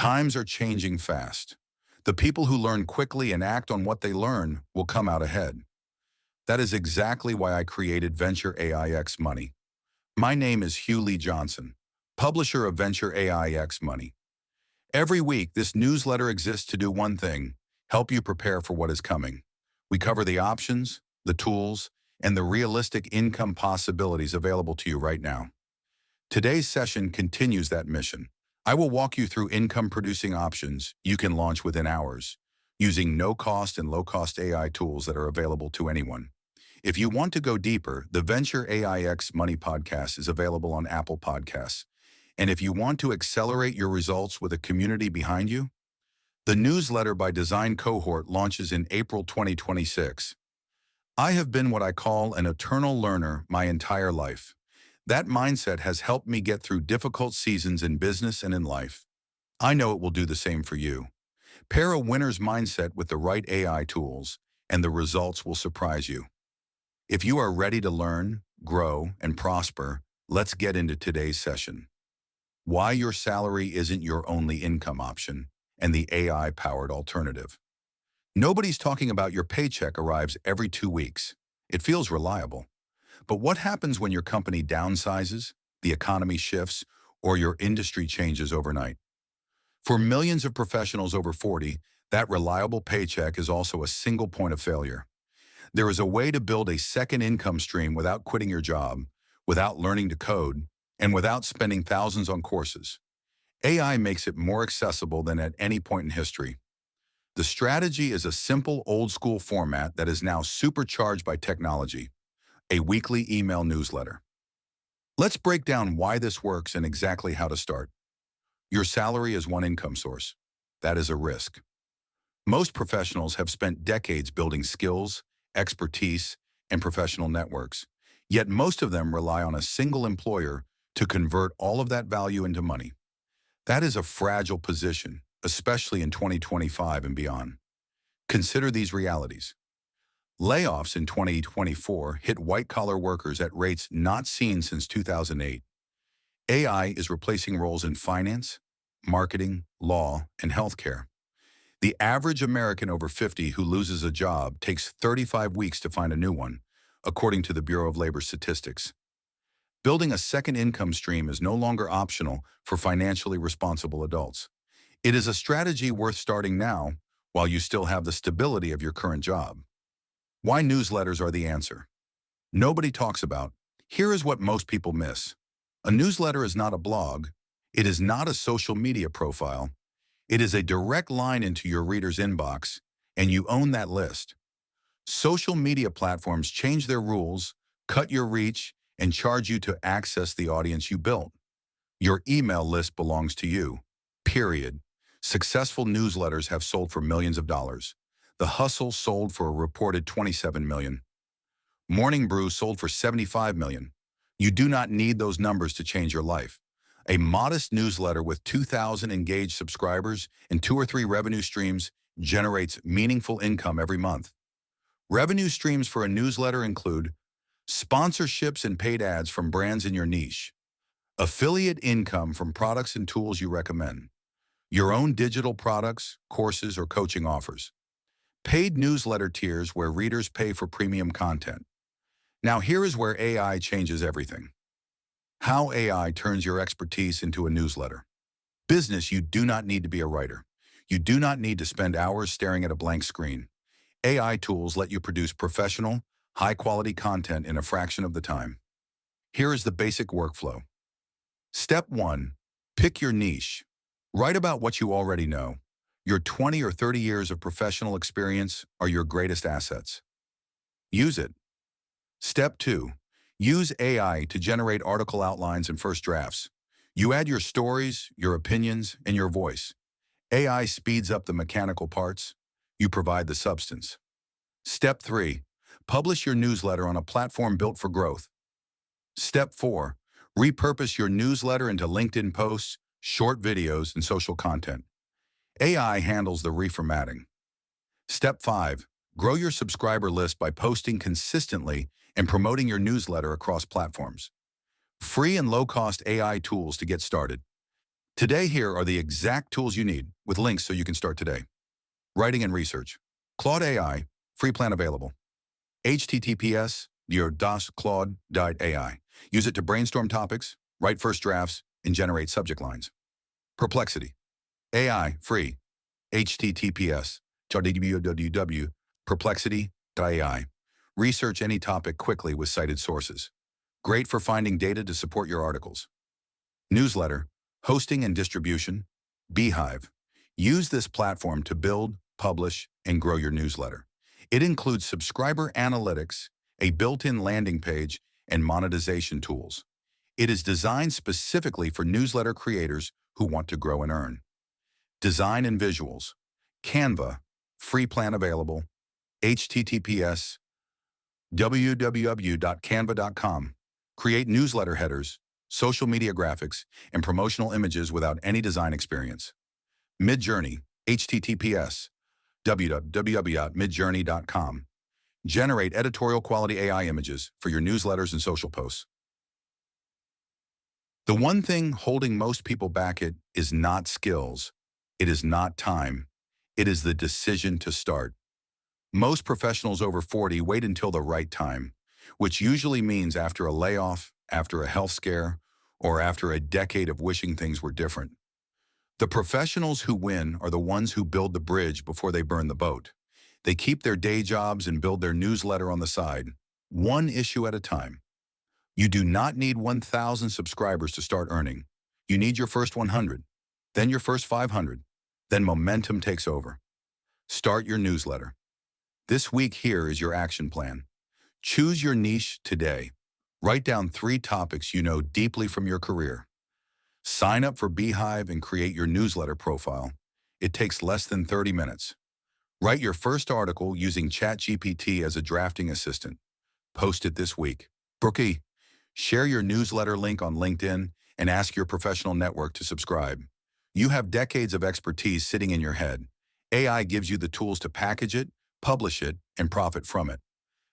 Times are changing fast. The people who learn quickly and act on what they learn will come out ahead. That is exactly why I created Venture AI X Money. My name is Hugh Lee Johnson, publisher of Venture AI X Money. Every week, this newsletter exists to do one thing: help you prepare for what is coming. We cover the options, the tools, and the realistic income possibilities available to you right now. Today's session continues that mission. I will walk you through income-producing options you can launch within hours, using no-cost and low-cost AI tools that are available to anyone. If you want to go deeper, the Venture AI X Money podcast is available on Apple Podcasts. And if you want to accelerate your results with a community behind you, the newsletter by Design Cohort launches in April 2026. I have been what I call an eternal learner my entire life. That mindset has helped me get through difficult seasons in business and in life. I know it will do the same for you. Pair a winner's mindset with the right AI tools, and the results will surprise you. If you are ready to learn, grow, and prosper, let's get into today's session. Why your salary isn't your only income option, and the AI-powered alternative. Nobody's talking about your paycheck arrives every 2 weeks. It feels reliable. But what happens when your company downsizes, the economy shifts, or your industry changes overnight? For millions of professionals over 40, that reliable paycheck is also a single point of failure. There is a way to build a second income stream without quitting your job, without learning to code, and without spending thousands on courses. AI makes it more accessible than at any point in history. The strategy is a simple old-school format that is now supercharged by technology: a weekly email newsletter. Let's break down why this works and exactly how to start. Your salary is one income source. That is a risk. Most professionals have spent decades building skills, expertise, and professional networks, yet most of them rely on a single employer to convert all of that value into money. That is a fragile position, especially in 2025 and beyond. Consider these realities. Layoffs in 2024 hit white-collar workers at rates not seen since 2008. AI is replacing roles in finance, marketing, law, and healthcare. The average American over 50 who loses a job takes 35 weeks to find a new one, according to the Bureau of Labor Statistics. Building a second income stream is no longer optional for financially responsible adults. It is a strategy worth starting now while you still have the stability of your current job. Why newsletters are the answer. Nobody talks about. Here is what most people miss. A newsletter is not a blog. It is not a social media profile. It is a direct line into your reader's inbox, and you own that list. Social media platforms change their rules, cut your reach, and charge you to access the audience you built. Your email list belongs to you, period. Successful newsletters have sold for millions of dollars. The Hustle sold for a reported $27 million. Morning Brew sold for $75 million. You do not need those numbers to change your life. A modest newsletter with 2,000 engaged subscribers and 2 or 3 revenue streams generates meaningful income every month. Revenue streams for a newsletter include sponsorships and paid ads from brands in your niche, affiliate income from products and tools you recommend, your own digital products, courses, or coaching offers, paid newsletter tiers where readers pay for premium content. Now here is where AI changes everything. How AI turns your expertise into a newsletter. Business, you do not need to be a writer. You do not need to spend hours staring at a blank screen. AI tools let you produce professional, high-quality content in a fraction of the time. Here is the basic workflow. Step 1. Pick your niche. Write about what you already know. Your 20 or 30 years of professional experience are your greatest assets. Use it. Step 2. Use AI to generate article outlines and first drafts. You add your stories, your opinions, and your voice. AI speeds up the mechanical parts. You provide the substance. Step 3. Publish your newsletter on a platform built for growth. Step 4. Repurpose your newsletter into LinkedIn posts, short videos, and social content. AI handles the reformatting. Step 5. Grow your subscriber list by posting consistently and promoting your newsletter across platforms. Free and low-cost AI tools to get started. Today, here are the exact tools you need with links so you can start today. Writing and research. Claude AI, free plan available. HTTPS, your DOS Claude.ai. Use it to brainstorm topics, write first drafts, and generate subject lines. Perplexity. AI, free. HTTPS, www.perplexity.ai. Research any topic quickly with cited sources. Great for finding data to support your articles. Newsletter, hosting and distribution. Beehive. Use this platform to build, publish, and grow your newsletter. It includes subscriber analytics, a built-in landing page, and monetization tools. It is designed specifically for newsletter creators who want to grow and earn. Design and visuals. Canva, free plan available. HTTPS, www.canva.com. Create newsletter headers, social media graphics, and promotional images without any design experience. Midjourney, HTTPS, www.midjourney.com. Generate editorial quality AI images for your newsletters and social posts. The one thing holding most people back is not skills. It is not time. It is the decision to start. Most professionals over 40 wait until the right time, which usually means after a layoff, after a health scare, or after a decade of wishing things were different. The professionals who win are the ones who build the bridge before they burn the boat. They keep their day jobs and build their newsletter on the side, one issue at a time. You do not need 1,000 subscribers to start earning. You need your first 100, then your first 500, then momentum takes over. Start your newsletter. This week, here is your action plan. Choose your niche today. Write down 3 topics you know deeply from your career. Sign up for Beehive and create your newsletter profile. It takes less than 30 minutes. Write your first article using ChatGPT as a drafting assistant. Post it this week. Brookie, share your newsletter link on LinkedIn and ask your professional network to subscribe. You have decades of expertise sitting in your head. AI gives you the tools to package it, publish it, and profit from it.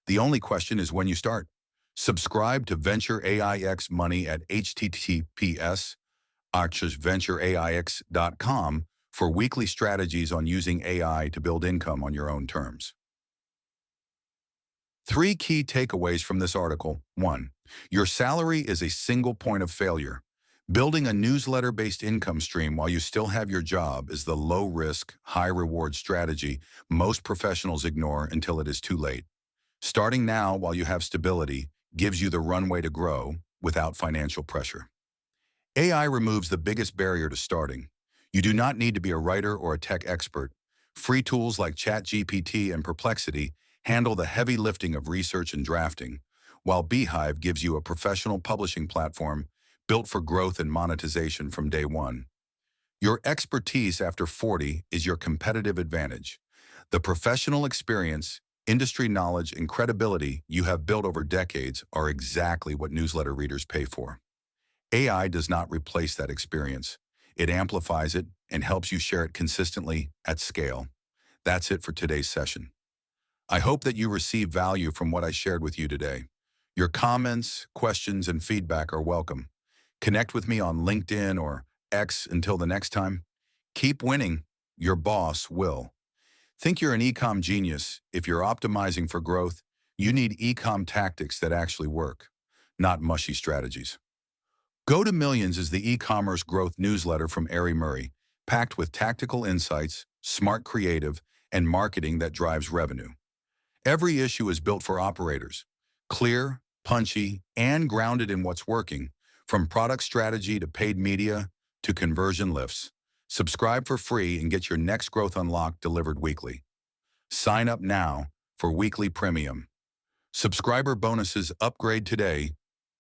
The only question is when you start. Subscribe to Venture AIX Money at https://ventureaix.com for weekly strategies on using AI to build income on your own terms. 3 key takeaways from this article. 1. Your salary is a single point of failure. Building a newsletter-based income stream while you still have your job is the low-risk, high-reward strategy most professionals ignore until it is too late. Starting now while you have stability gives you the runway to grow without financial pressure. AI removes the biggest barrier to starting. You do not need to be a writer or a tech expert. Free tools like ChatGPT and Perplexity handle the heavy lifting of research and drafting, while Beehive gives you a professional publishing platform built for growth and monetization from day one. Your expertise after 40 is your competitive advantage. The professional experience, industry knowledge, and credibility you have built over decades are exactly what newsletter readers pay for. AI does not replace that experience. It amplifies it and helps you share it consistently at scale. That's it for today's session. I hope that you receive value from what I shared with you today. Your comments, questions, and feedback are welcome. Connect with me on LinkedIn or X. Until the next time, keep winning. Your boss will. Think you're an e-com genius. If you're optimizing for growth, you need e-com tactics that actually work, not mushy strategies. Go to Millions is the e-commerce growth newsletter from Ari Murray, packed with tactical insights, smart creative, and marketing that drives revenue. Every issue is built for operators, clear, punchy, and grounded in what's working, from product strategy to paid media to conversion lifts. Subscribe for free and get your next growth unlock delivered weekly. Sign up now for weekly premium. Subscriber bonuses upgrade today.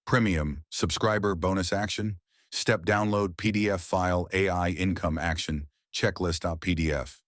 Premium subscriber bonus action. Step download PDF file AI income action checklist.pdf.